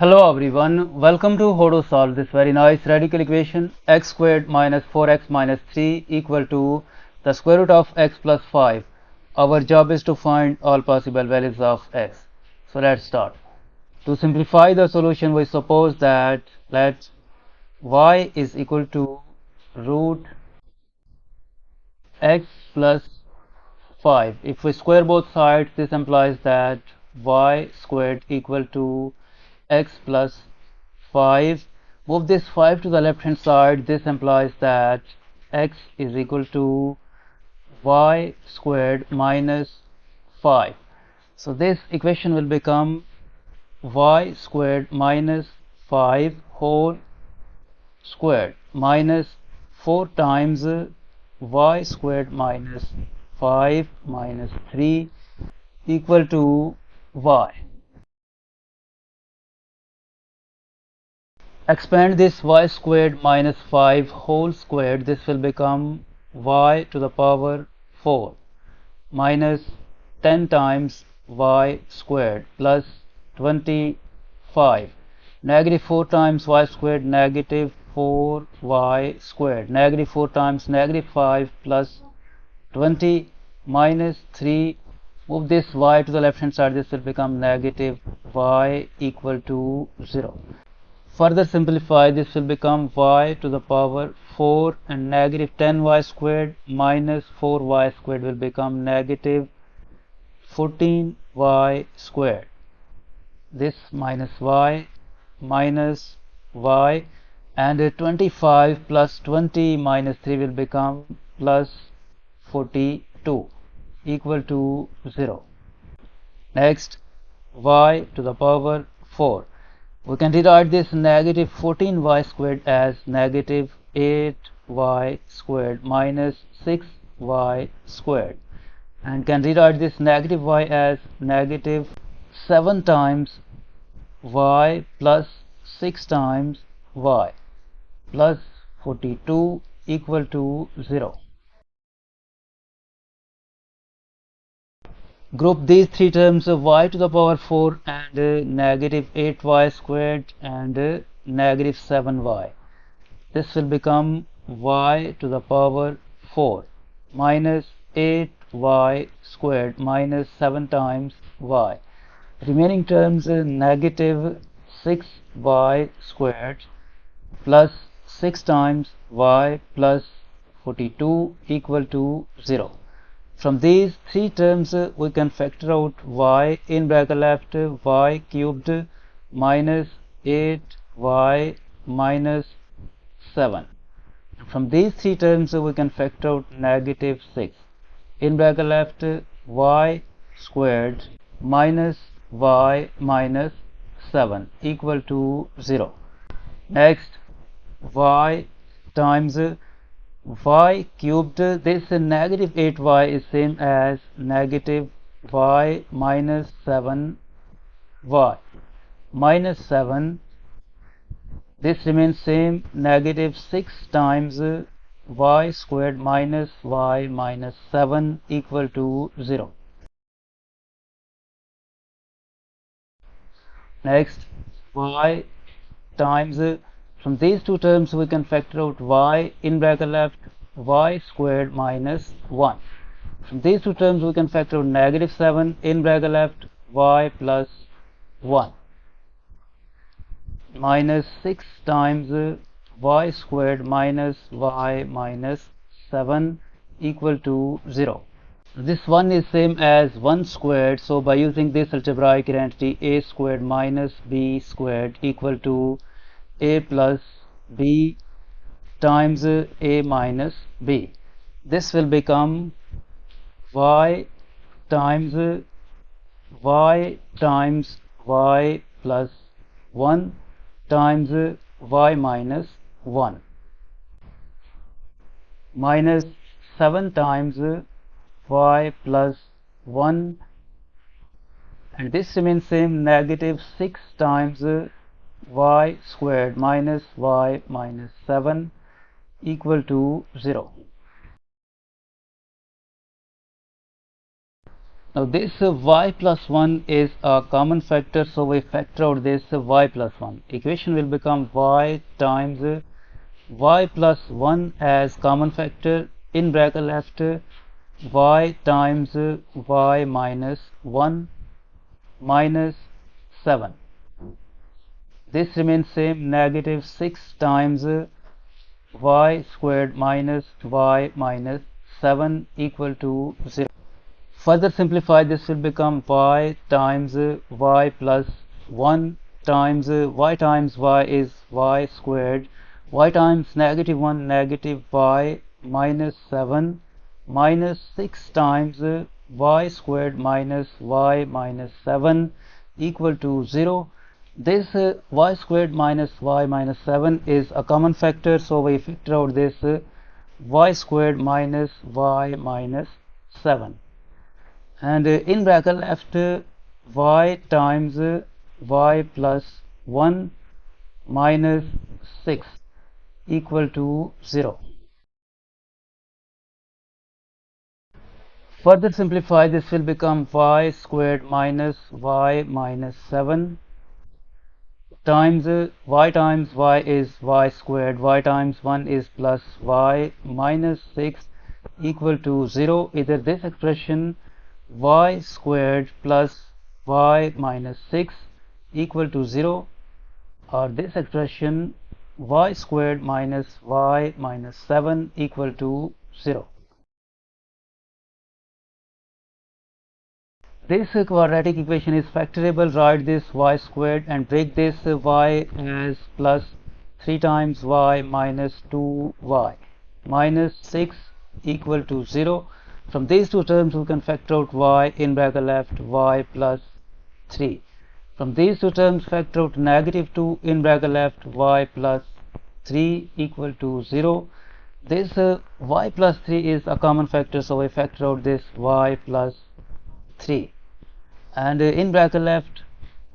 Hello everyone, welcome to how to solve this very nice radical equation x squared minus 4x minus 3 equal to the square root of x plus 5. Our job is to find all possible values of x. So let's start. To simplify the solution, we suppose that let y is equal to root x plus 5. If we square both sides, this implies that y squared equal to x plus 5. Move this 5 to the left hand side. This implies that x is equal to y squared minus 5. So this equation will become y squared minus 5 whole squared minus 4 times y squared minus 5 minus 3 equal to y. Expand this y squared minus 5 whole squared. This will become y to the power 4 minus 10 times y squared plus 25. Negative 4 times y squared, negative 4y squared. Negative 4 times negative 5 plus 20 minus 3. Move this y to the left hand side. This will become negative y equal to 0. Further simplify, this will become y to the power 4 and negative 10y squared minus 4y squared will become negative 14y squared. This minus y and 25 plus 20 minus 3 will become plus 42 equal to 0. Next, y to the power 4. We can rewrite this negative 14y squared as negative 8y squared minus 6y squared, and can rewrite this negative y as negative 7 times y plus 6 times y plus 42 equal to 0. Group these three terms of y to the power 4 and negative 8y squared and negative 7y. This will become y to the power 4 minus 8y squared minus 7 times y. Remaining terms negative 6y squared plus 6 times y plus 42 equal to 0. From these three terms we can factor out y in bracket left y cubed minus 8y minus 7. From these three terms we can factor out negative 6 in bracket left y squared minus y minus 7 equal to 0. Next, y times y cubed. This negative 8y is same as negative y minus 7y minus 7. This remains same, negative 6 times y squared minus y minus 7 equal to 0. Next, y times from these two terms we can factor out y in bracket left y squared minus 1. From these two terms we can factor out negative 7 in bracket left y plus 1 minus 6 times y squared minus y minus 7 equal to 0. This one is same as 1 squared, so by using this algebraic identity a squared minus b squared equal to a plus b times a minus b. This will become y times y plus 1 times y minus 1 minus 7 times y plus 1, and this remains same, negative 6 times y squared minus y minus 7 equal to 0. Now this y plus 1 is a common factor, so we factor out this y plus 1. Equation will become y times y plus 1 as common factor, in bracket left y times y minus 1 minus 7. This remains same, negative 6 times y squared minus y minus 7 equal to 0. Further simplify, this will become y times y plus 1 times y is y squared, y times negative 1 negative y minus 7 minus 6 times y squared minus y minus 7 equal to 0. This y squared minus y minus 7 is a common factor, so we factor out this y squared minus y minus 7. And in bracket left y times y plus 1 minus 6 equal to 0. Further simplify, this will become y squared minus y minus 7 times y is y squared, y times 1 is plus y minus 6 equal to 0. Either this expression y squared plus y minus 6 equal to 0, or this expression y squared minus y minus 7 equal to 0. This quadratic equation is factorable. Write this y squared and break this y as plus 3 times y minus 2y minus 6 equal to 0. From these two terms we can factor out y, in bracket left y plus 3. From these two terms factor out negative 2, in bracket left y plus 3 equal to 0. This y plus 3 is a common factor, so we factor out this y plus 3, and in bracket left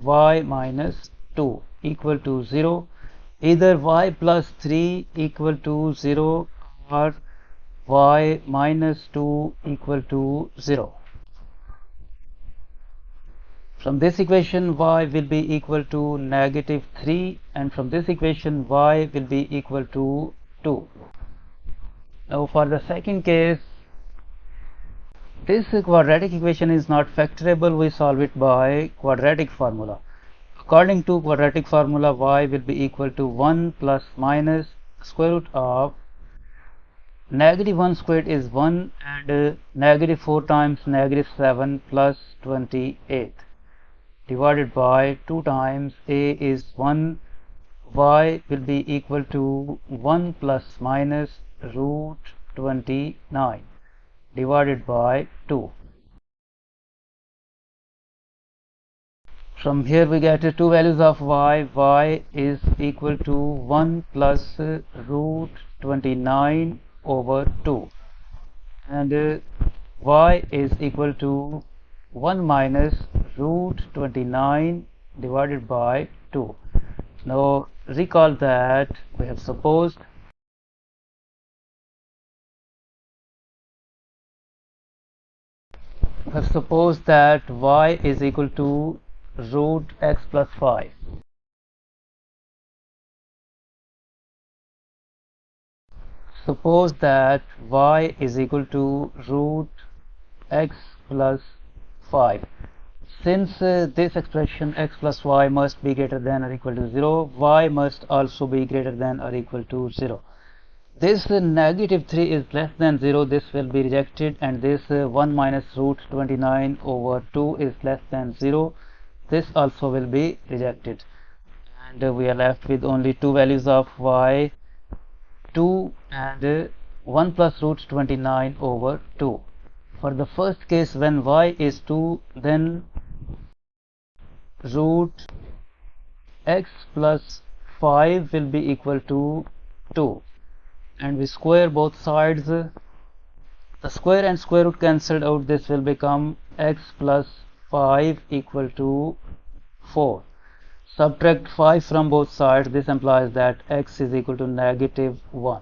y minus 2 equal to 0. Either y plus 3 equal to 0 or y minus 2 equal to 0. From this equation y will be equal to negative 3, and from this equation y will be equal to 2. Now for the second case, this quadratic equation is not factorable. We solve it by quadratic formula. According to quadratic formula, y will be equal to 1 plus minus square root of negative 1 squared is 1, and negative 4 times negative 7 plus 28 divided by 2 times a is 1. Y will be equal to 1 plus minus root 29 divided by 2. From here we get two values of y. Y is equal to 1 plus root 29 over 2, and y is equal to 1 minus root 29 divided by 2. Now recall that we have supposed that y is equal to root x plus 5. Suppose that y is equal to root x plus 5. Since this expression x plus y must be greater than or equal to 0, y must also be greater than or equal to 0. This negative 3 is less than 0, this will be rejected, and this 1 minus root 29 over 2 is less than 0, this also will be rejected, and we are left with only two values of y, 2 and 1 plus root 29 over 2. For the first case, when y is 2, then root x plus 5 will be equal to 2, and we square both sides. The square and square root cancelled out, this will become x plus 5 equal to 4. Subtract 5 from both sides, this implies that x is equal to negative 1.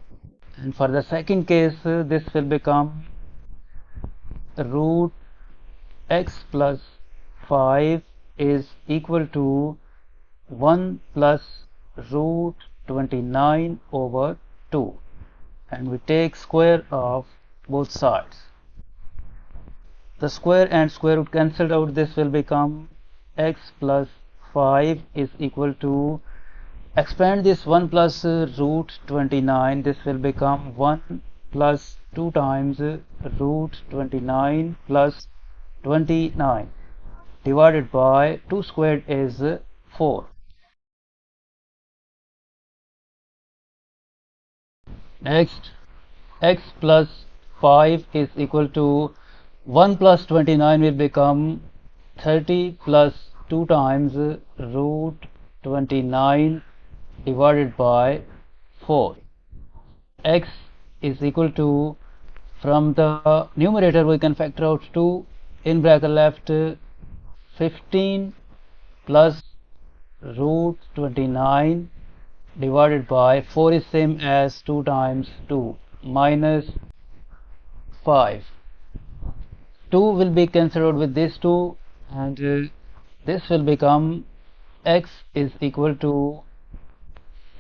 And for the second case, this will become root x plus 5 is equal to 1 plus root 29 over 2, and we take square of both sides. The square and square root cancelled out. This will become x plus 5 is equal to, expand this 1 plus root 29, this will become 1 plus 2 times root 29 plus 29 divided by 2 squared is 4. Next, x plus 5 is equal to 1 plus 29 will become 30 plus 2 times root 29 divided by 4. X is equal to, from the numerator we can factor out 2, in bracket left 15 plus root 29 divided by 4 is same as 2 times 2 minus 5. 2 will be cancelled out with this 2, and this will become x is equal to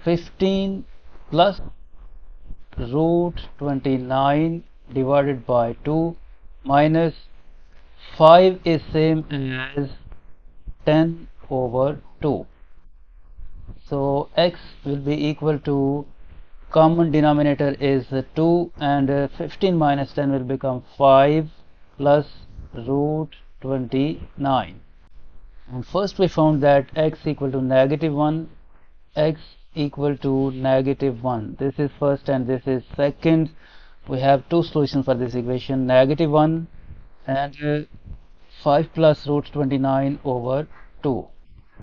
15 plus root 29 divided by 2 minus 5 is same as 10 over 2. So x will be equal to, common denominator is 2, and 15 minus 10 will become 5 plus root 29. And first we found that x equal to negative 1, x equal to negative 1. This is first and this is second. We have two solutions for this equation, negative 1 and 5 plus root 29 over 2.